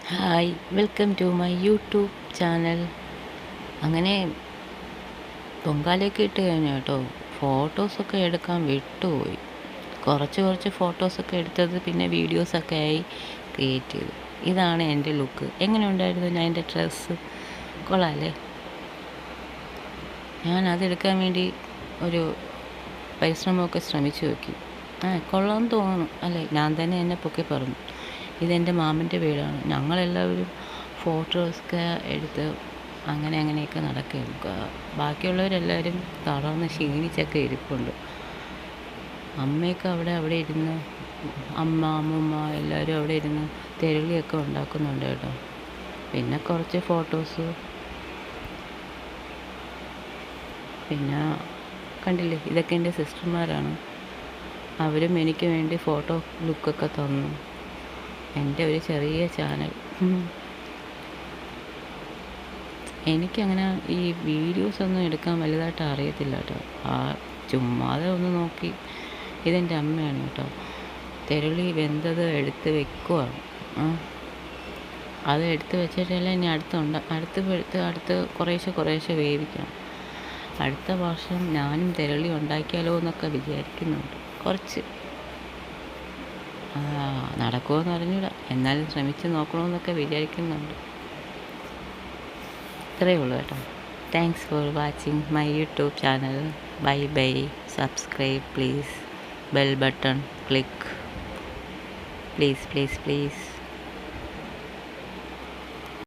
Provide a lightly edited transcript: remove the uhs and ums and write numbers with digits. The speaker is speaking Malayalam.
Hi, welcome to my YouTube channel. അങ്ങനെ പൊങ്കാലയൊക്കെ ഇട്ട് കഴിഞ്ഞു കേട്ടോ. ഫോട്ടോസൊക്കെ എടുക്കാൻ വിട്ടുപോയി. കുറച്ച് ഫോട്ടോസൊക്കെ എടുത്തത് പിന്നെ വീഡിയോസൊക്കെ ആയി ക്രിയേറ്റ് ചെയ്തു. ഇതാണ് എൻ്റെ ലുക്ക്. എങ്ങനെ ഉണ്ടായിരുന്നു ഞാൻ എൻ്റെ ഡ്രസ്സ്? കൊള്ളാമല്ലേ? ഞാൻ അതെടുക്കാൻ വേണ്ടി ഒരു പരിശ്രമമൊക്കെ ശ്രമിച്ചു നോക്കി. കൊള്ളാമെന്ന് തോന്നുന്നു അല്ലേ? ഞാൻ തന്നെ എന്നെ പൊക്കി പറഞ്ഞു. ഇതെൻ്റെ മാമൻ്റെ വീടാണ്. ഞങ്ങളെല്ലാവരും ഫോട്ടോസൊക്കെ എടുത്ത് അങ്ങനെയൊക്കെ നടക്കുകയാണ്. ബാക്കിയുള്ളവരെല്ലാവരും തളർന്ന് ക്ഷീണിച്ചൊക്കെ ഇരിപ്പുണ്ട്. അമ്മയൊക്കെ അവിടെ ഇരുന്ന് അമ്മൂമ്മ എല്ലാവരും അവിടെ ഇരുന്ന് തെരളിയൊക്കെ ഉണ്ടാക്കുന്നുണ്ട് കേട്ടോ. പിന്നെ കുറച്ച് ഫോട്ടോസ്, പിന്നെ കണ്ടില്ലേ, ഇതൊക്കെ എൻ്റെ സിസ്റ്റർമാരാണ്. അവരും എനിക്ക് വേണ്ടി ഫോട്ടോ ലുക്കൊക്കെ തന്നു. എൻ്റെ ഒരു ചെറിയ ചാനൽ. എനിക്കങ്ങനെ ഈ വീഡിയോസൊന്നും എടുക്കാൻ വലുതായിട്ട് അറിയത്തില്ല കേട്ടോ. ചുമ്മാതെ ഒന്ന് നോക്കി. ഇതെൻ്റെ അമ്മയാണ് കേട്ടോ. തെരളി വെന്തത് എടുത്ത് വെക്കുവാണ്. അത് എടുത്ത് വെച്ചിട്ടല്ല ഇനി അടുത്ത് കുറേശ്ശെ വേവിക്കണം. അടുത്ത വർഷം ഞാനും തെരളി ഉണ്ടാക്കിയാലോ എന്നൊക്കെ വിചാരിക്കുന്നുണ്ട്. കുറച്ച് നടക്കുമോയെന്ന് അറിഞ്ഞൂടാ, എന്നാലും ശ്രമിച്ച് നോക്കണമെന്നൊക്കെ വിചാരിക്കുന്നുണ്ട്. ഇത്രയേ ഉള്ളൂ കേട്ടോ. Thanks for watching my YouTube channel. Bye. Subscribe please. Bell button click please.